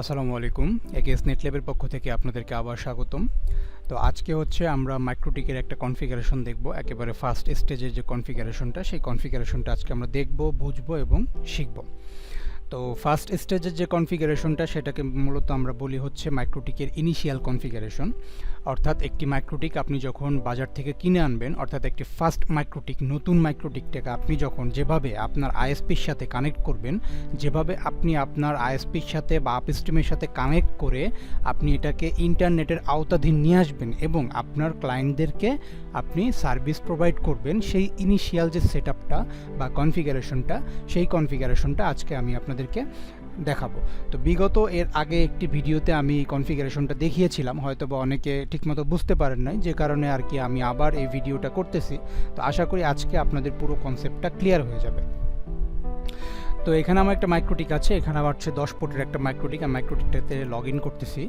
আসসালামু আলাইকুম। AKS Netlab পক্ষ থেকে আপনাদেরকে আবার স্বাগতম। তো আজকে হচ্ছে আমরা মাইক্রোটিকের একটা কনফিগারেশন দেখব। একেবারে ফার্স্ট স্টেজের যে কনফিগারেশনটা, সেই কনফিগারেশনটা আজকে আমরা দেখব, বুঝবো এবং শিখব। তো ফার্স্ট স্টেজের যে কনফিগারেশনটা সেটাকে মূলত আমরা বলি হচ্ছে মাইক্রোটিকের ইনিশিয়াল কনফিগারেশন। অর্থাৎ একটি মাইক্রোটিক আপনি যখন বাজার থেকে কিনে আনবেন, অর্থাৎ একটি ফার্স্ট মাইক্রোটিক, নতুন মাইক্রোটিকটাকে আপনি যখন যেভাবে আপনার আইএসপির সাথে কানেক্ট করবেন, যেভাবে আপনি আপনার আইএসপির সাথে বা আপস্ট্রিমের সাথে কানেক্ট করে আপনি এটাকে ইন্টারনেটের আওতাধীন নিয়ে আসবেন এবং আপনার ক্লায়েন্টদেরকে আপনি সার্ভিস প্রোভাইড করবেন, সেই ইনিশিয়াল যে সেটআপটা বা কনফিগারেশনটা, সেই কনফিগারেশনটা আজকে আমি আপনাদেরকে দেখাবো। তো বিগত এর আগে একটি ভিডিওতে আমি কনফিগারেশনটা দেখিয়েছিলাম, হয়তো বা অনেকে ঠিকমতো বুঝতে পারেন নাই, যে কারণে আর কি আমি আবার এই ভিডিওটা করতেছি। তো আশা করি আজকে আপনাদের পুরো কনসেপ্টটা ক্লিয়ার হয়ে যাবে। তো এখানে আমার একটা মাইক্রোটিক আছে, এখানে আমার হচ্ছে 10 পোর্টের একটা মাইক্রোটিক। আমি মাইক্রোটিকটাতে লগ ইন করতেছি।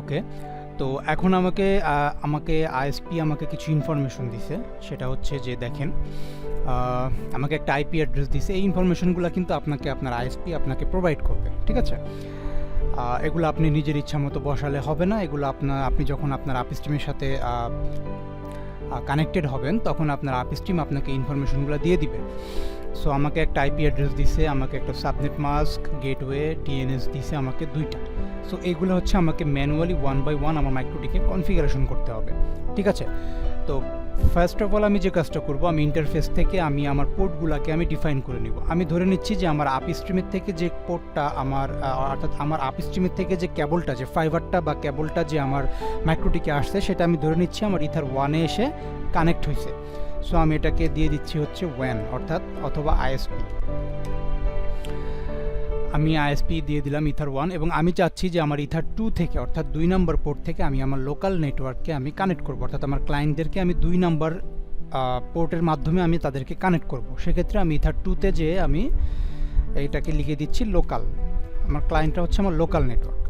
ওকে, তো এখন আমাকে আইএসপি আমাকে কিছু ইনফরমেশন দিছে। সেটা হচ্ছে যে দেখেন, আমাকে একটা আইপি অ্যাড্রেস দিছে। এই ইনফরমেশনগুলো কিন্তু আপনার আইএসপি আপনাকে প্রোভাইড করবে, ঠিক আছে? এগুলো আপনি নিজের ইচ্ছা মতো বসালে হবে না। এগুলো আপনি যখন আপনার আপস্ট্রিমের সাথে কানেক্টেড হবেন, তখন আপনার আপস্ট্রিম আপনাকে ইনফরমেশনগুলো দিয়ে দিবে। সো আমাকে একটা আইপি অ্যাড্রেস দিছে, আমাকে একটা সাবনেট মাস্ক, গেটওয়ে, ডিএনএস দিছে আমাকে 2টা। সো এইগুলো হচ্ছে আমাকে ম্যানুয়ালি 1 বাই 1 আমার মাইক্রোটিকে কনফিগারেশন করতে হবে, ঠিক আছে? তো ফার্স্ট অফ অল আমি যে কাজটা করব, আমি ইন্টারফেস থেকে আমি আমার পোর্টগুলোকে আমি ডিফাইন করে নিব। আমি ধরে নিচ্ছি যে আমার আপস্ট্রিমের থেকে যে পোর্টটা অর্থাৎ আমার আপস্ট্রিমের থেকে যে কেবলটা, যে ফাইবারটা বা কেবলটা যে আমার মাইক্রোটিকে আসছে, সেটা আমি ধরে নিচ্ছি আমার ইথার 1-এ এসে কানেক্ট হয়েছে। সো আমি এটাকে দিয়ে দিচ্ছি হচ্ছে WAN অথবা আইএসপি। আমি আইএসপি দিয়ে দিলাম ইথার 1, এবং আমি চাচ্ছি যে আমার ইথার 2 থেকে, অর্থাৎ 2 নম্বর পোর্ট থেকে আমি আমার লোকাল নেটওয়ার্ককে আমি কানেক্ট করব, অর্থাৎ আমার ক্লায়েন্টদেরকে আমি 2 নম্বর পোর্টের মাধ্যমে আমি তাদেরকে কানেক্ট করব। সেক্ষেত্রে আমি ইথার 2-তে যে আমি এইটাকে লিখে দিচ্ছি লোকাল। আমার ক্লায়েন্টটা হচ্ছে আমার লোকাল নেটওয়ার্ক।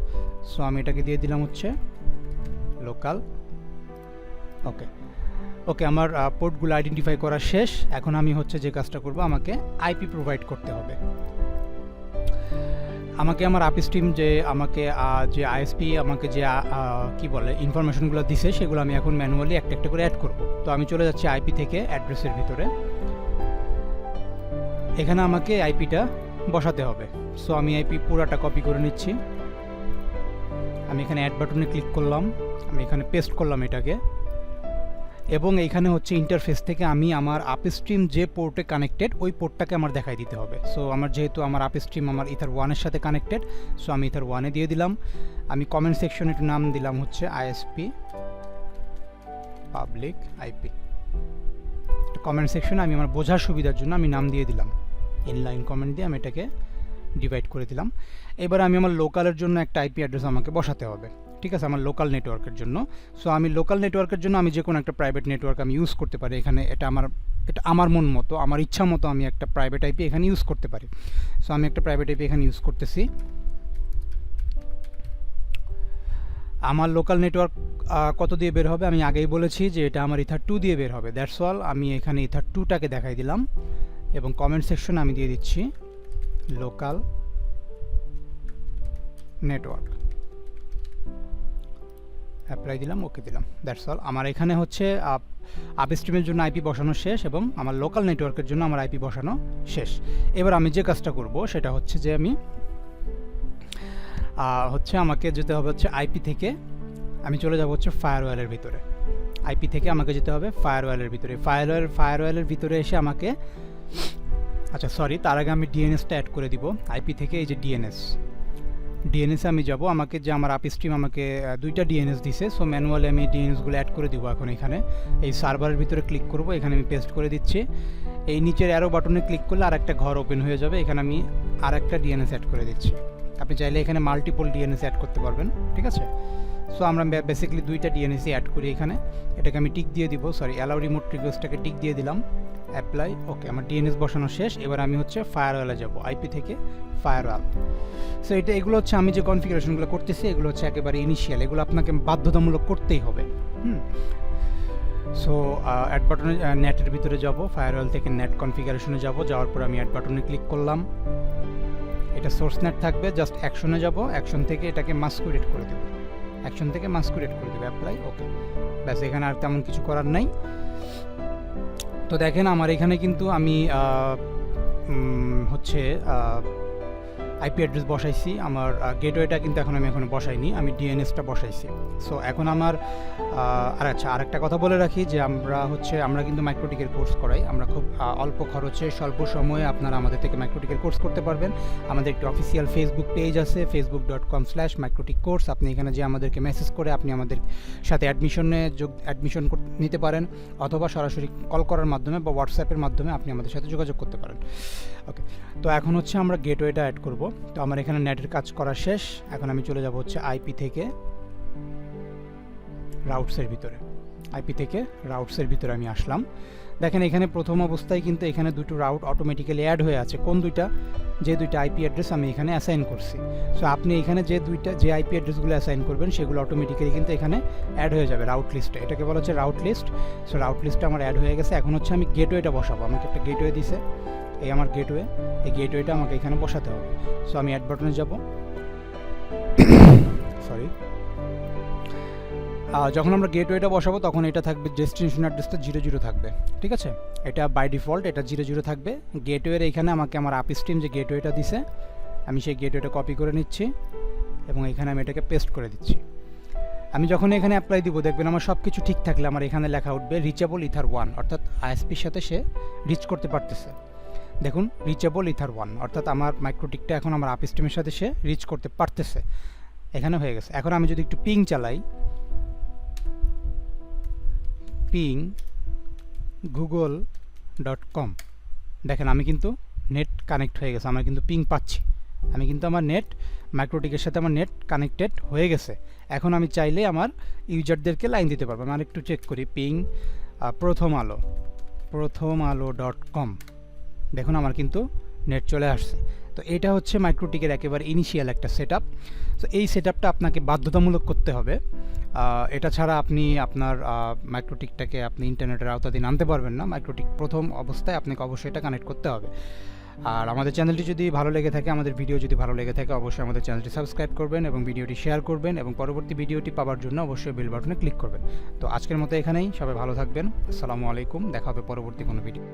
সো আমি এটাকে দিয়ে দিলাম হচ্ছে লোকাল। ওকে, আমার পোর্টগুলো আইডেন্টিফাই করা শেষ। এখন আমি হচ্ছে যে কাজটা করব, আমাকে আইপি প্রোভাইড করতে হবে। আমাকে আমার আপস্ট্রিম যে আইএসপি আমাকে যে কি বলে ইনফরমেশনগুলো দিছে, সেগুলো আমি এখন ম্যানুয়ালি একটা একটা করে অ্যাড করব। তো আমি চলে যাচ্ছি আইপি থেকে অ্যাড্রেসের ভিতরে। এখানে আমাকে আইপিটা বসাতে হবে। সো আমি আইপি পুরাটা কপি করে নিচ্ছি। আমি এখানে অ্যাড বাটনে ক্লিক করলাম, আমি এখানে পেস্ট করলাম এটাকে, এবং এইখানে হচ্ছে ইন্টারফেস থেকে আমি আমার আপস্ট্রিম যে পোর্টে কানেক্টেড, ওই পোর্টটাকে আমার দেখাই দিতে হবে। সো যেহেতু আমার আপস্ট্রিম আমার ইথার 1-এর সাথে কানেক্টেড, সো আমি ইথার 1-এ দিয়ে দিলাম। আমি কমেন্ট সেকশনে একটু নাম দিলাম হচ্ছে আইএসপি পাবলিক আইপি। কমেন্ট সেকশনে আমি আমার বোঝার সুবিধার জন্য আমি নাম দিয়ে দিলাম, ইনলাইন কমেন্ট দিয়ে আমি এটাকে ডিভাইড করে দিলাম। এবার আমি আমার লোকালের জন্য একটা আইপি অ্যাড্রেস আমাকে বসাতে হবে, ঠিক আছে, আমার লোকাল নেটওয়ার্কের জন্য। সো আমি লোকাল নেটওয়ার্কের জন্য আমি যে কোনো একটা প্রাইভেট নেটওয়ার্ক আমি ইউজ করতে পারি। এখানে এটা আমার মন মতো, আমার ইচ্ছা মতো আমি একটা প্রাইভেট আইপি এখানে ইউজ করতে পারি। সো আমি একটা প্রাইভেট আইপি এখানে ইউজ করতেছি। আমার লোকাল নেটওয়ার্ক কত দিয়ে বের হবে আমি আগেই বলেছি যে এটা আমার ইথার 2 দিয়ে বের হবে। That's all. আমি এখানে ইথার 2টাকে দেখাই দিলাম, এবং কমেন্ট সেকশনে আমি দিয়ে দিচ্ছি লোকাল নেটওয়ার্ক, অ্যাপ্লাই দিলাম, ওকে দিলাম। That's all. আমার এখানে হচ্ছে আপস্ট্রিমের জন্য আইপি বসানো শেষ, এবং আমার লোকাল নেটওয়ার্কের জন্য আমার আইপি বসানো শেষ। এবার আমি যে কাজটা করব সেটা হচ্ছে যে আমি আমাকে যেতে হবে হচ্ছে আইপি থেকে, আমি চলে যাব হচ্ছে ফায়ারওয়ালের ভিতরে। আইপি থেকে আমাকে যেতে হবে ফায়ারওয়ালের ভিতরে। ফায়ারওয়ালের ভিতরে এসে আমাকে, আচ্ছা সরি, তার আগে আমি ডিএনএসটা অ্যাড করে দিব। আইপি থেকে এই যে ডিএনএসে আমি যাব। আমাকে যে আমার আপস্ট্রিম আমাকে 2টা ডিএনএস দিছে। সো ম্যানুয়ালি আমি ডিএনএসগুলো অ্যাড করে দিব। এখন এখানে এই সার্ভারের ভিতরে ক্লিক করব, এখানে আমি পেস্ট করে দিচ্ছি। এই নিচের অ্যারো বাটনে ক্লিক করলে আরেকটা ঘর ওপেন হয়ে যাবে। এখানে আমি আরেকটা ডিএনএস অ্যাড করে দিচ্ছি। আপনি চাইলে এখানে মাল্টিপল ডিএনএস অ্যাড করতে পারবেন, ঠিক আছে? সো আমরা বেসিক্যালি 2টা ডিএনএসই অ্যাড করি এখানে। এটাকে আমি টিক দিয়ে দিব, সরি, অ্যালাউ রিমোট রিকোয়েস্টটাকে টিক দিয়ে দিলাম, অ্যাপ্লাই। ওকে, আমার ডিএনএস বসানো শেষ। এবার আমি হচ্ছে ফায়ারওয়ালে যাব, আইপি থেকে ফায়ারওয়াল। সো এগুলো হচ্ছে আমি যে কনফিগারেশনগুলো করতেছি, এগুলো হচ্ছে একেবারে ইনিশিয়াল, এগুলো আপনাকে বাধ্যতামূলক করতেই হবে। সো অ্যাড বাটনে নেটের ভিতরে যাব, ফায়ারওয়াল থেকে নেট কনফিগারেশনে যাব, যাওয়ার পর আমি অ্যাড বাটনে ক্লিক করলাম। এটা সোর্স নেট থাকবে, জাস্ট অ্যাকশনে যাব, অ্যাকশন থেকে এটাকে মাস্কুরেট করে দেব, অ্যাকশন থেকে মাস্কুরেট করে দেবে, অ্যাপ্লাই, ওকে, ব্যাস। এখানে আর তেমন কিছু করার নাই। তো দেখেন আমার এখানে কিন্তু আমি হচ্ছে আইপি অ্যাড্রেস বসাইছি, আমার গেটওয়েটা কিন্তু এখন আমি এখানে বসাইনি, আমি ডিএনএসটা বসাইছি। সো এখন আমার আচ্ছা, আরেকটা কথা বলে রাখি যে আমরা কিন্তু মাইক্রোটিকের কোর্স করাই, আমরা খুব অল্প খরচে স্বল্প সময়ে আপনারা আমাদের থেকে মাইক্রোটিকের কোর্স করতে পারবেন। আমাদের একটি অফিসিয়াল ফেসবুক পেজ আছে, facebook.com/microtik কোর্স। আপনি এখানে যে আমাদেরকে মেসেজ করে আপনি আমাদের সাথে অ্যাডমিশন নিতে পারেন, অথবা সরাসরি কল করার মাধ্যমে বা হোয়াটসঅ্যাপের মাধ্যমে আপনি আমাদের সাথে যোগাযোগ করতে পারেন। ওকে, তো এখন হচ্ছে আমরা গেটওয়েটা অ্যাড করব। তো আমার এখানে নেটের কাজ করা শেষ, এখন আমি চলে যাব হচ্ছে আইপি থেকে রাউটসের ভিতরে, আইপি থেকে রাউটসের ভিতরে আমি আসলাম। দেখেন এখানে প্রথম অবস্থায় কিন্তু এখানে দুটো রাউট অটোমেটিক্যালি অ্যাড হয়ে আছে। কোন দুইটা? যে দুইটা আইপি অ্যাড্রেস আমি এখানে অ্যাসাইন করছি। সো আপনি এখানে যে আইপি অ্যাড্রেসগুলো অ্যাসাইন করবেন সেগুলো অটোমেটিক্যালি কিন্তু এখানে অ্যাড হয়ে যাবে রাউট লিস্টে। এটাকে বলা হচ্ছে রাউট লিস্ট। সো রাউট লিস্টটা আমার অ্যাড হয়ে গেছে। এখন হচ্ছে আমি গেটওয়েটা বসাবো। আমাকে একটা গেটওয়ে দিছে, এই আমার গেটওয়ে, এই গেটওয়েটা আমাকে এখানে বসাতে হবে। সো আমি অ্যাড বাটনে যাব, সরি। যখন আমরা গেটওয়েটা বসাবো তখন এটা থাকবে ডেস্টিনেশন অ্যাড্রেসটা 00 থাকবে, ঠিক আছে? এটা বাই ডিফল্ট এটা 00 থাকবে। গেটওয়ের এখানে আমাকে আমার আপস্ট্রিম যে গেটওয়েটা দিছে, আমি সেই গেটওয়েটা কপি করে নিচ্ছি এবং এখানে আমি এটাকে পেস্ট করে দিচ্ছি। আমি যখন এখানে অ্যাপ্লাই দিব দেখবেন আমার সব কিছু ঠিক থাকলে আমার এখানে লেখা উঠবে রিচেবল ইথার 1, অর্থাৎ আইএসপির সাথে সে রিচ করতে পারতেছে। দেখুন রিচেবল ইথার 1, অর্থাৎ আমার মাইক্রোটিকটা এখন আমার আপস্ট্রিমের সাথে সে রিচ করতে পারতেছে, এখানে হয়ে গেছে। এখন আমি যদি একটু পিং চালাই, পিং google.com, দেখেন আমি কিন্তু নেট কানেক্ট হয়ে গেছে, আমার কিন্তু পিং পাচ্ছি, আমি কিন্তু আমার নেট মাইক্রোটিকের সাথে আমার নেট কানেক্টেড হয়ে গেছে। এখন আমি চাইলে আমার ইউজারদেরকে লাইন দিতে পারবো। আমি একটু চেক করি, পিং প্রথমআলো.com, দেখুন আমার কিন্তু নেট চলে আসছে। তো এটা হচ্ছে মাইক্রোটিকের একেবারে ইনিশিয়াল একটা সেট আপ। সো এই সেট আপটা আপনাকে বাধ্যতামূলক করতে হবে, এটা ছাড়া আপনি আপনার মাইক্রোটিকটাকে আপনি ইন্টারনেটের আওতাধীন আনতে পারবেন না। মাইক্রোটিক প্রথম অবস্থায় আপনাকে অবশ্যই এটা কানেক্ট করতে হবে। আর আমাদের চ্যানেলটি যদি ভালো লেগে থাকে, আমাদের ভিডিও যদি ভালো লেগে থাকে, অবশ্যই আমাদের চ্যানেলটি সাবস্ক্রাইব করবেন এবং ভিডিওটি শেয়ার করবেন এবং পরবর্তী ভিডিওটি পাওয়ার জন্য অবশ্যই বেল বাটনে ক্লিক করবেন। তো আজকের মতো এখানেই, সবাই ভালো থাকবেন। আসসালামু আলাইকুম, দেখা হবে পরবর্তী কোনো ভিডিও।